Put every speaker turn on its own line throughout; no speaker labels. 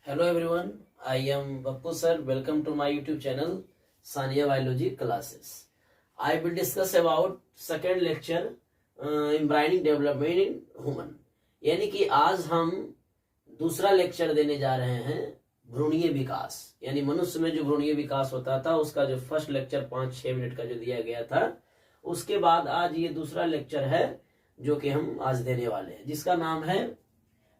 Hello everyone, I am Bappu sir. Welcome to my YouTube channel Sania Biology Classes. I will discuss about second lecture Embryonic Development in Human. यानी कि आज हम दूसरा lecture देने जा रहे हैं भ्रूणीय विकास, यानी मनुष्य में जो भ्रूणीय विकास होता था उसका जो फर्स्ट लेक्चर 5-6 मिनट का जो दिया गया था, उसके बाद आज ये दूसरा लेक्चर है जो कि हम आज देने वाले हैं, जिसका नाम है।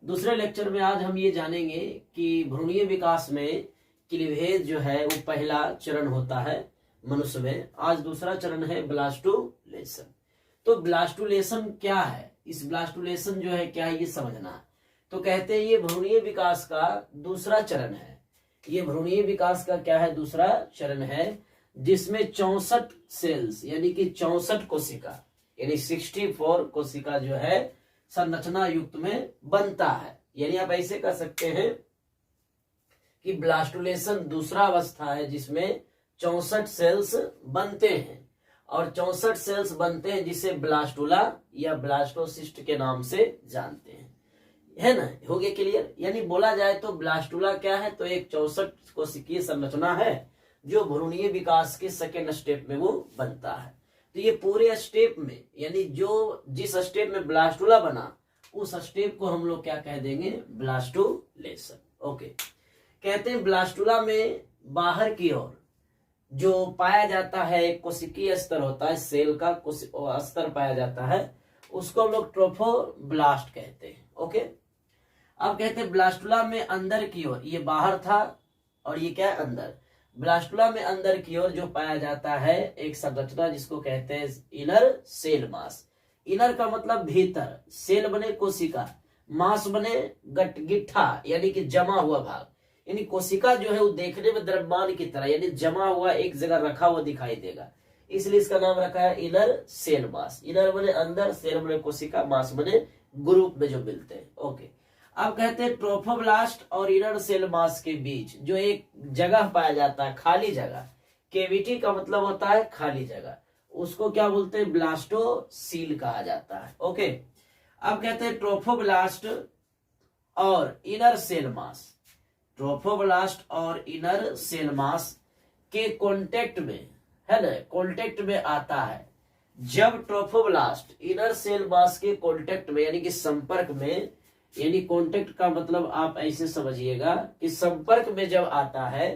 दूसरे लेक्चर में आज हम ये जानेंगे कि भ्रूणीय विकास में क्लीवेज जो है वो पहला चरण होता है मनुष्य में। आज दूसरा चरण है ब्लास्टुलेशन। तो ब्लास्टुलेशन क्या है, इस ब्लास्टुलेशन जो है क्या है ये समझना है। तो कहते हैं ये भ्रूणीय विकास का दूसरा चरण है। ये भ्रूणीय विकास का क्या है, दूसरा चरण है, जिसमें 64 सेल्स यानी कि 64 कोशिका यानी 64 कोशिका जो है संरचना युक्त में बनता है। यानी आप ऐसे कह सकते हैं कि ब्लास्टुलेशन दूसरा अवस्था है जिसमें 64 सेल्स बनते हैं, और 64 सेल्स बनते हैं जिसे ब्लास्टुला या ब्लास्टोसिस्ट के नाम से जानते हैं, है ना। हो गया क्लियर। यानी बोला जाए तो ब्लास्टुला क्या है, तो एक 64 कोशिकीय संरचना है जो भ्रूणीय विकास के सेकेंड स्टेप में वो बनता है। तो ये पूरे स्टेप में यानी जो जिस स्टेप में ब्लास्टुला बना उस स्टेप को हम लोग क्या कह देंगे, ब्लास्टुलेशन। ओके, कहते हैं ब्लास्टुला में बाहर की ओर जो पाया जाता है एक कोशिकीय स्तर होता है, सेल का स्तर पाया जाता है, उसको हम लोग ट्रोफोब्लास्ट कहते हैं। ओके, अब कहते हैं ब्लास्टुला में अंदर की ओर, ये बाहर था और ये क्या है अंदर। ब्लास्टुला में अंदर की ओर जो पाया जाता है एक संरचना जिसको कहते हैं इनर सेल मास। इनर का मतलब भीतर, सेल बने कोशिका, मास बने गिट्ठा यानी कि जमा हुआ भाग। यानी कोशिका जो है वो देखने में द्रव्यमान की तरह यानी जमा हुआ एक जगह रखा हुआ दिखाई देगा, इसलिए इसका नाम रखा है इनर सेल मास। इनर बने अंदर, सेल बने कोशिका, मास बने ग्रुप में जो मिलते हैं। ओके, अब कहते हैं ट्रोफोब्लास्ट और इनर सेल मास के बीच जो एक जगह पाया जाता है, खाली जगह, केविटी का मतलब होता है खाली जगह, उसको क्या बोलते हैं, ब्लास्टोसील कहा जाता है। ओके, अब कहते हैं ट्रोफोब्लास्ट और इनर सेल मास, ट्रोफोब्लास्ट और इनर सेल मास के कांटेक्ट में, है ना, कांटेक्ट में आता है जब ट्रोफोब्लास्ट इनर सेल मास के कांटेक्ट में यानी कि संपर्क में, यानी कांटेक्ट का मतलब आप ऐसे समझिएगा कि संपर्क में जब आता है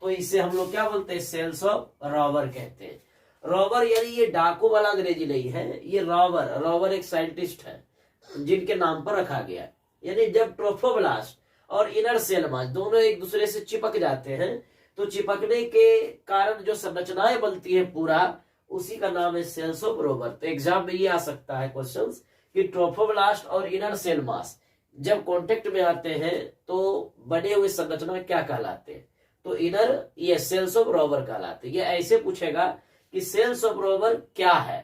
तो इसे हम लोग क्या बोलते हैं, सेल्स ऑफ रॉबर कहते हैं। रॉबर यानी ये डाकू वाला अंग्रेजी नहीं है, ये रॉबर एक साइंटिस्ट है जिनके नाम पर रखा गया। यानी जब ट्रोफोब्लास्ट और इनर सेल मास दोनों एक दूसरे से चिपक जाते हैं तो चिपकने के कारण जो संरचनाएं बनती है पूरा, उसी का नाम है सेल्स ऑफ रॉबर। तो एग्जाम में ये आ सकता है क्वेश्चन कि ट्रोफोब्लास्ट और इनर सेल मास जब कांटेक्ट में आते हैं तो बने हुए संरचना क्या कहलाते हैं, तो इनर ये सेल्स ऑफ रॉबर कहलाते हैं। ये ऐसे पूछेगा कि सेल्स ऑफ रॉबर क्या है,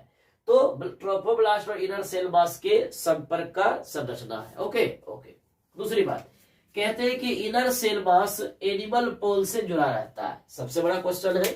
तो ट्रोफोब्लास्ट और इनर सेल मास के संपर्क का संरचना है। ओके ओके, दूसरी बात कहते हैं कि इनर सेल मास एनिमल पोल से जुड़ा रहता है। सबसे बड़ा क्वेश्चन है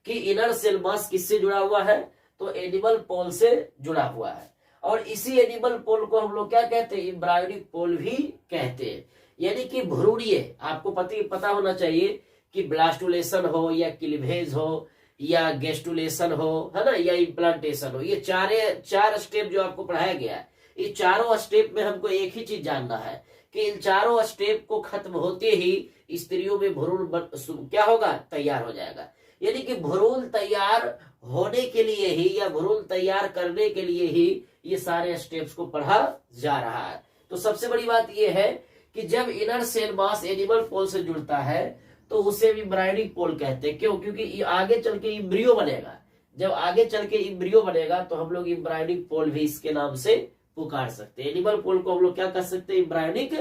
कि इनर सेल मास किससे जुड़ा हुआ है, तो एनिमल पोल से जुड़ा हुआ है, और इसी एनिमल पोल को हम लोग क्या कहते हैं, एम्ब्रायोनिक पोल भी कहते हैं। यानी कि भ्रूणीय, आपको पता होना चाहिए कि ब्लास्टुलेशन हो या क्लीवेज हो या गेस्टुलेशन हो, है ना, या इम्प्लांटेशन हो, ये चार स्टेप जो आपको पढ़ाया गया है, ये चारों स्टेप में हमको एक ही चीज जानना है कि इन चारों स्टेप को खत्म होते ही स्त्रियों में भ्रूण क्या होगा, तैयार हो जाएगा। यानी कि भ्रूण तैयार होने के लिए ही या भ्रूण तैयार करने के लिए ही ये सारे स्टेप्स को पढ़ा जा रहा है। तो सबसे बड़ी बात ये है कि जब इनर सेल मास एनिमल पोल से जुड़ता है तो उसे भी एम्ब्रायोनिक पोल कहते हैं। क्यों, क्योंकि आगे चल के इम्ब्रियो बनेगा। जब आगे चल के इम्ब्रियो बनेगा तो हम लोग एम्ब्रायोनिक पोल भी इसके नाम से पुकार सकते हैं। एनिमल पोल को हम लोग क्या कह सकते हैं, एम्ब्रायोनिक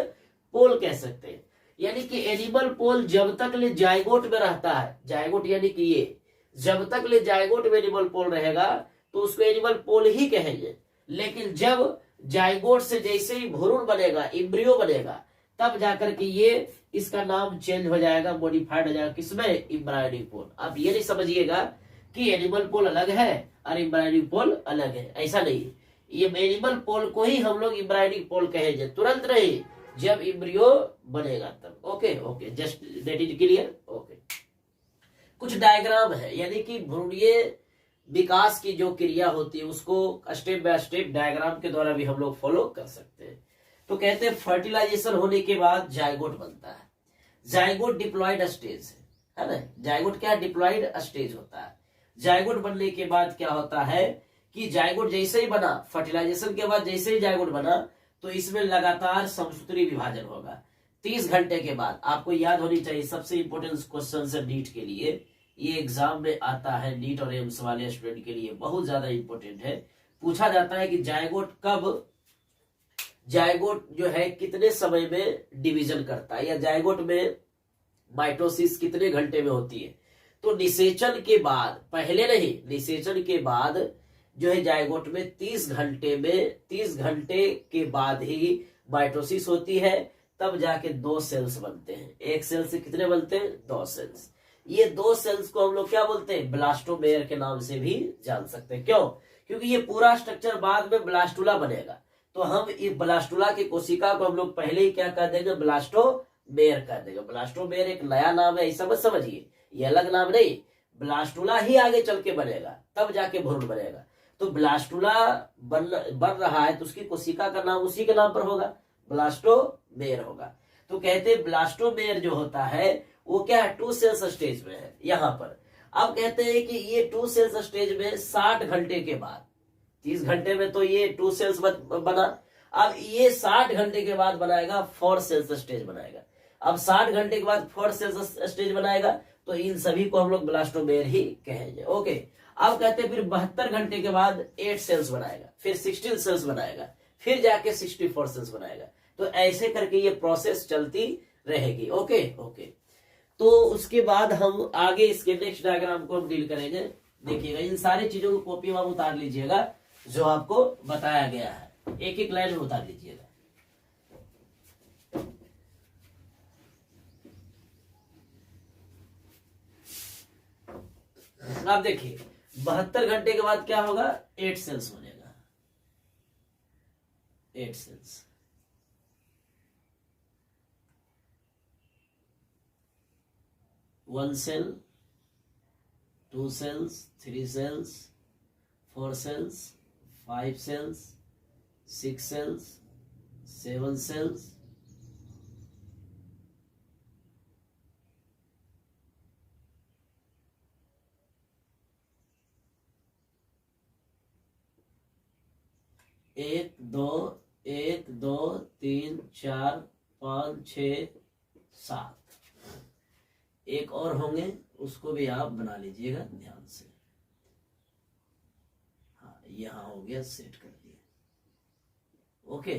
पोल कह सकते हैं। यानी कि एनिमल पोल जब तक ले जायगोट में रहता है, जायगोट यानी कि ये जब तक ले जायगोट में एनिमल पोल रहेगा तो उसको एनिमल पोल ही कहेंगे। लेकिन जब जायगोट से जैसे ही भ्रूण बनेगा, इम्ब्रियो बनेगा, तब जाकर के ये इसका नाम चेंज हो जाएगा, मॉडिफाइड हो जाएगा, किसमें, एम्ब्रायोनिक पोल। आप ये नहीं समझिएगा कि एनिमल पोल अलग है और एम्ब्रायोनिक पोल अलग है, ऐसा नहीं। ये एनिमल पोल को ही हम लोग एम्ब्रायोनिक पोल कहेंगे, तुरंत नहीं। जब इम्ब्रियो बनेगा तब। Okay okay, just that is clear. Okay, कुछ डायग्राम है, यानी कि भ्रूणीय विकास की जो क्रिया होती है उसको स्टेप बाय स्टेप डायग्राम के द्वारा भी हम लोग फॉलो कर सकते हैं। तो कहते हैं फर्टिलाइजेशन होने के बाद जाइगोट बनता है। जाइगोट डिप्लॉयड स्टेज है ना, जाइगोट क्या डिप्लॉयड स्टेज होता है। जाइगोट बनने के बाद क्या होता है कि जाइगोट जैसे ही बना, फर्टिलाइजेशन के बाद जैसे ही जाइगोट बना तो इसमें लगातार समसूत्री विभाजन होगा 30 घंटे के बाद। आपको याद होनी चाहिए, सबसे इंपॉर्टेंट क्वेश्चन है नीट के लिए, ये एग्जाम में आता है, नीट और एम्स वाले स्टूडेंट के लिए बहुत ज्यादा इंपॉर्टेंट है। पूछा जाता है कि जाइगोट कब, जाइगोट जो है कितने समय में डिवीजन करता है, या जाइगोट में माइटोसिस कितने घंटे में होती है। तो निषेचन के बाद, पहले नहीं, निषेचन के बाद जो है जाइगोट में 30 घंटे के बाद ही माइटोसिस होती है। तब जाके 2 सेल्स बनते हैं। एक सेल से कितने बनते हैं? 2 सेल्स। ये 2 सेल्स को हम लोग क्या बोलते हैं? ब्लास्टोमेयर के नाम से भी जान सकते हैं। क्यों? क्योंकि ये पूरा स्ट्रक्चर बाद में ब्लास्टुला बनेगा। तो हम इस ब्लास्टुला की कोशिका को हम लोग पहले ही क्या कर देंगे? ब्लास्टोमेयर कर देंगे। ब्लास्टोमेयर एक नया नाम है, ऐसा मत समझिए, ये अलग नाम नहीं। ब्लास्टुला ही आगे चल के बनेगा, तब जाके भ्रूण बनेगा। तो ब्लास्टुला बन रहा है तो उसकी कोशिका का नाम उसी के नाम पर होगा, ब्लास्टोमेयर होगा। तो कहते हैं ब्लास्टोमेयर जो होता है वो क्या है? 2 सेल्स स्टेज में है यहां पर। अब कहते हैं कि ये 2 सेल्स स्टेज में 60 घंटे के बाद, 30 घंटे में तो ये 2 सेल्स बना, अब ये 60 घंटे के बाद बनाएगा 4 सेल्स स्टेज बनाएगा। अब 60 घंटे के बाद 4 सेल्स स्टेज बनाएगा, तो इन सभी को हम लोग ब्लास्टोमेयर ही कहेंगे। ओके, अब कहते हैं फिर 72 घंटे के बाद 8 सेल्स बनाएगा, फिर 16 सेल्स बनाएगा, फिर जाके 64 सेल्स बनाएगा। तो ऐसे करके ये प्रोसेस चलती रहेगी। ओके ओके, तो उसके बाद हम आगे इसके नेक्स्ट डायग्राम को हम डील करेंगे। देखिएगा, इन सारी चीजों को कॉपी में आप उतार लीजिएगा जो आपको बताया गया है, एक एक लाइन में उतार लीजिएगा। आप देखिए 72 घंटे के बाद क्या होगा? 8 सेल्स बनेगा, 8 cells. One cell, 2 cells, 3 cells, 4 cells, 5 cells, 6 cells, 7 cells, 1 2 3 4 5 6 7। एक और होंगे, उसको भी आप बना लीजिएगा ध्यान से। हाँ, यहां हो गया, सेट कर दिया। ओके,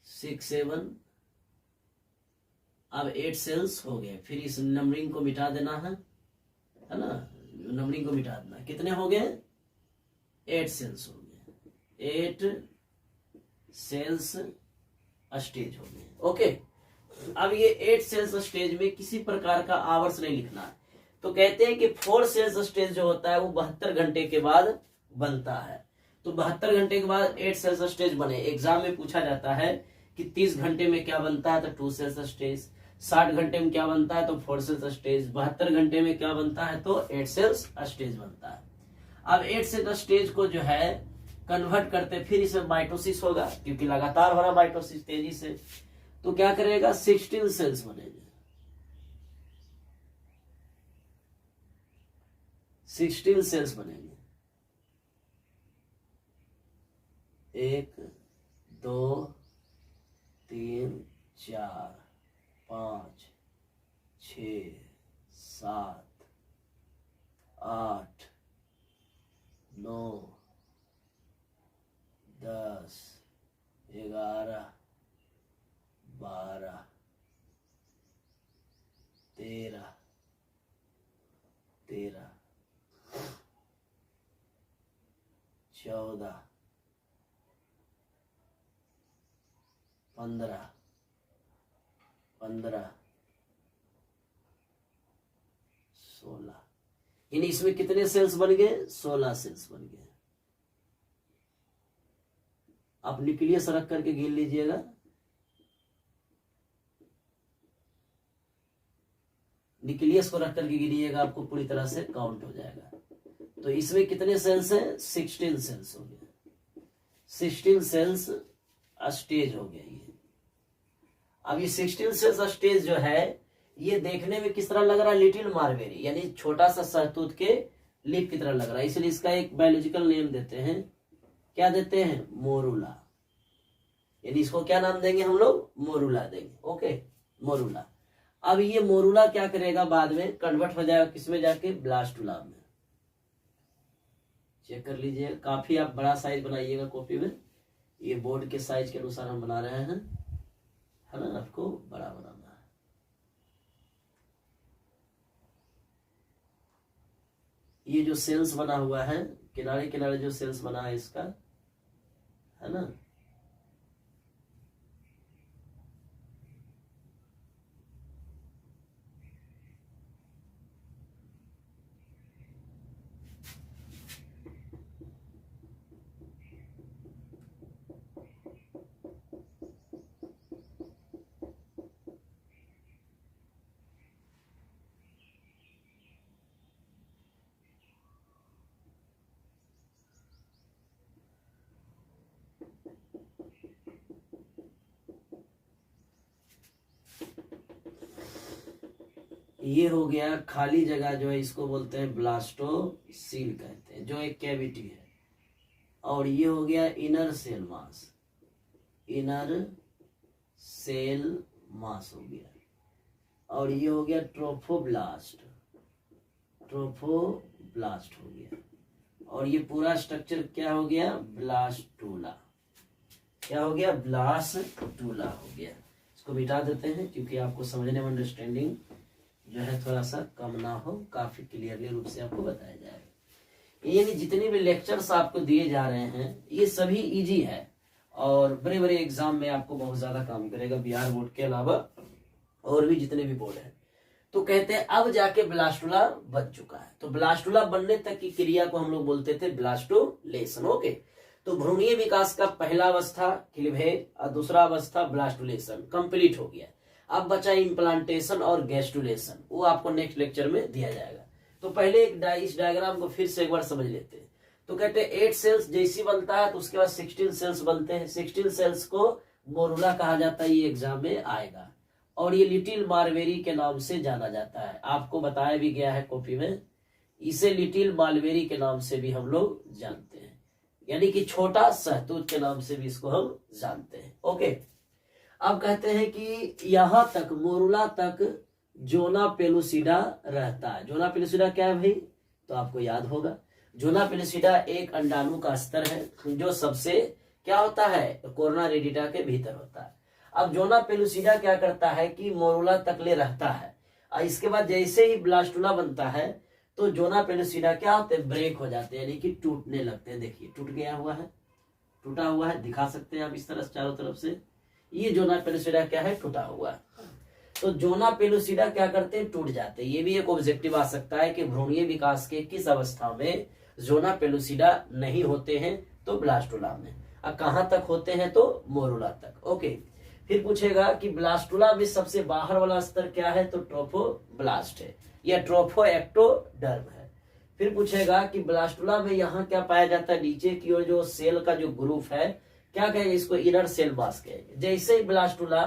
6 7, अब 8 सेल्स हो गए। फिर इस नंबरिंग को मिटा देना है ना, नंबरिंग को मिटा देना। कितने हो गए? 8 सेल्स हो गए, 8 सेल्स स्टेज हो गए। ओके, अब ये 8 सेल्स स्टेज में किसी प्रकार का आवर्स नहीं लिखना है। तो कहते हैं कि 4 सेल्स स्टेज जो होता है वो 72 घंटे के बाद बनता है। तो 72 घंटे के बाद 8 सेल्स स्टेज बने। एग्जाम में पूछा जाता है कि 30 घंटे में क्या बनता है? तो 2 सेल्स स्टेज। 60 घंटे में क्या बनता है? तो 4 सेल्स स्टेज। 72 घंटे में क्या बनता है? तो 8 सेल्स स्टेज बनता है। अब 8 सेल्स स्टेज को जो है कन्वर्ट करते, फिर इसमें माइटोसिस होगा, क्योंकि लगातार हो रहा माइटोसिस तेजी से। तो क्या करेगा? 16 सेल्स बनेंगे, 16 सेल्स बनेंगे। 1 2 3 4 5 6 7 8 9 10 11 12 13 14 15 16। यानी इसमें कितने सेल्स बन गए? 16 सेल्स बन गए। आप न्यूक्लियस रख करके गिन लीजिएगा, न्यूक्लियस को रख करके गिनिएगा आपको पूरी तरह से काउंट हो जाएगा। तो इसमें कितने सेल्स हैं? 16 सेल्स हो गए। 16 सेल्स स्टेज हो गया ये। अब ये 16 सेल्स स्टेज जो है ये देखने में किस तरह लग रहा है? लिटिल मार्बेरी, यानी छोटा सा सहतूत के लीफ की तरह लग रहा है, इसलिए इसका एक बायोलॉजिकल नेम देते हैं। क्या देते हैं? मोरूला। यानी इसको क्या नाम देंगे हम लोग? मोरूला देंगे। Okay, morula. अब ये मोरूला क्या करेगा? बाद में कन्वर्ट हो जाएगा किसमें? जाके ब्लास्टुला में। चेक कर लीजिए, काफी आप बड़ा साइज बनाइएगा कॉपी में। ये बोर्ड के साइज के अनुसार हम बना रहे हैं, है ना, आपको बड़ा बनाना है। ये जो सेल्स बना हुआ है, किनारे किनारे जो सेल्स बना है इसका, है ना, ये हो गया खाली जगह जो है, इसको बोलते हैं ब्लास्टोसील कहते हैं, जो एक कैविटी है। और ये हो गया inner cell mass, inner cell mass हो गया। और ये हो गया ट्रोफोब्लास्ट, ट्रोफोब्लास्ट हो गया। और ये पूरा स्ट्रक्चर क्या हो गया? ब्लास्टूला। क्या हो गया? ब्लास्टूला हो गया। इसको मिटा देते हैं क्योंकि आपको समझने में अंडरस्टैंडिंग जो है थोड़ा सा कम ना हो, काफी क्लियरली रूप से आपको बताया जाएगा। यानी जितने भी लेक्चर्स आपको दिए जा रहे हैं ये सभी इजी है और बड़े बड़े एग्जाम में आपको बहुत ज्यादा काम करेगा, बिहार बोर्ड के अलावा और भी जितने भी बोर्ड है। तो कहते हैं अब जाके ब्लास्टुला बन चुका है। तो ब्लास्टुला बनने तक की क्रिया को हम लोग बोलते थे ब्लास्टुलेशन। ओके, तो भ्रूणीय विकास का पहला अवस्था क्लीवेज और दूसरा अवस्था ब्लास्टुलेशन कंप्लीट हो गया। अब बचा इम्प्लांटेशन और गैस्टुलेशन, वो आपको नेक्स्ट लेक्चर में दिया जाएगा। तो पहले इस डायग्राम को फिर से एक बार समझ लेते हैं। तो कहते हैं 8 सेल्स जैसी बनता है तो उसके बाद 16 सेल्स बनते हैं। 16 सेल्स को मोरूला कहा जाता है, ये एग्जाम में आएगा। और ये लिटिल मार्बेरी के नाम से जाना जाता है, आपको बताया भी गया है कॉपी में। इसे लिटिल मार्बेरी के नाम से भी हम लोग जानते हैं, यानी कि छोटा सहतूत के नाम से भी इसको हम जानते हैं। ओके, अब कहते हैं कि यहां तक मोरूला तक जोना पेलुसिडा रहता है। जोना पेलुसिडा क्या है भाई? तो आपको याद होगा, जोना पेलुसिडा एक अंडाणु का स्तर है जो सबसे क्या होता है? कोरोना रेडिटा के भीतर होता है। अब जोना पेलुसिडा क्या करता है कि मोरूला तक ले रहता है और इसके बाद जैसे ही ब्लास्टुला बनता है तो जोना पेलुसिडा क्या होते हैं? ब्रेक हो जाते हैं, यानी कि टूटने लगते हैं। देखिए टूट गया हुआ है, टूटा हुआ है, दिखा सकते हैं आप इस तरह से चारों तरफ से। ये जोना पेलुसिडा क्या है? टूटा हुआ है। तो जोना पेलुसिडा क्या करते हैं? टूट जाते हैं। ये भी एक ऑब्जेक्टिव आ सकता है कि भ्रूणीय विकास के किस अवस्था में जोना पेलुसिडा नहीं होते हैं? तो ब्लास्टुला में। अब कहां तक होते हैं? तो मोरूला तक। ओके, फिर पूछेगा कि ब्लास्टुला में सबसे बाहर वाला स्तर क्या है? तो ट्रोफोब्लास्ट है या ट्रोफोएक्टोडर्म है। फिर पूछेगा कि ब्लास्टुला में यहाँ क्या पाया जाता है? नीचे की ओर जो सेल का जो ग्रुप है क्या कहेंगे? इसको इनर सेल मास कहेंगे। जैसे ही ब्लास्टुला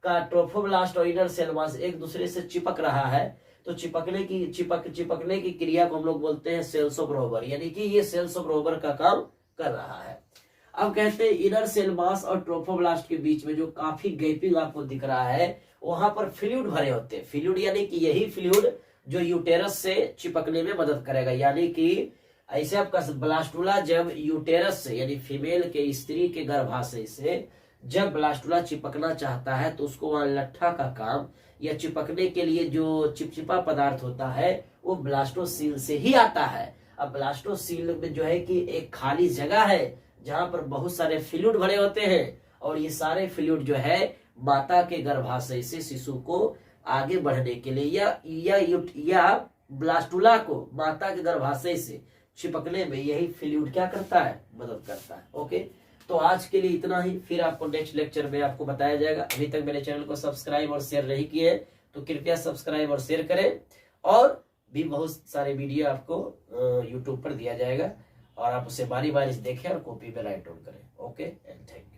का ट्रोफोब्लास्ट और इनर सेल मास एक दूसरे से चिपक रहा है तो चिपकने की क्रिया को हम लोग बोलते हैं सेल्स ऑफ रोबर, यानी कि ये सेल्स ऑफ रोबर का काम कर रहा है। अब कहते हैं इनर सेल मास और ट्रोफोब्लास्ट के बीच में जो काफी गैपिंग आपको दिख रहा है वहां पर फ्लूइड भरे होते हैं। फ्लूइड यानी कि यही फ्लूइड जो यूटेरस से चिपकने में मदद करेगा, यानी कि ऐसे आपका ब्लास्टुला जब यूटेरस से यानी फीमेल के स्त्री के गर्भाशय से जब ब्लास्टुला चिपकना चाहता है तो उसको वहां लट्ठा का काम या चिपकने के लिए जो चिपचिपा पदार्थ होता है वो ब्लास्टोसील से ही आता है। अब ब्लास्टोसील में जो है कि एक खाली जगह है जहां पर बहुत सारे फ्लूइड भरे होते हैं और ये सारे फ्लूइड जो है माता के गर्भाशय से शिशु को आगे बढ़ने के लिए या ब्लास्टुला को माता के गर्भाशय से चिपकने में यही फ्लूइड क्या करता है? मदद करता है। ओके, तो आज के लिए इतना ही, फिर आपको नेक्स्ट लेक्चर में आपको बताया जाएगा। अभी तक मेरे चैनल को सब्सक्राइब और शेयर नहीं किए तो कृपया सब्सक्राइब और शेयर करें, और भी बहुत सारे वीडियो आपको यूट्यूब पर दिया जाएगा और आप उसे बारी बारी से देखें और कॉपी पे राइट डाउन करें। Okay and thank you.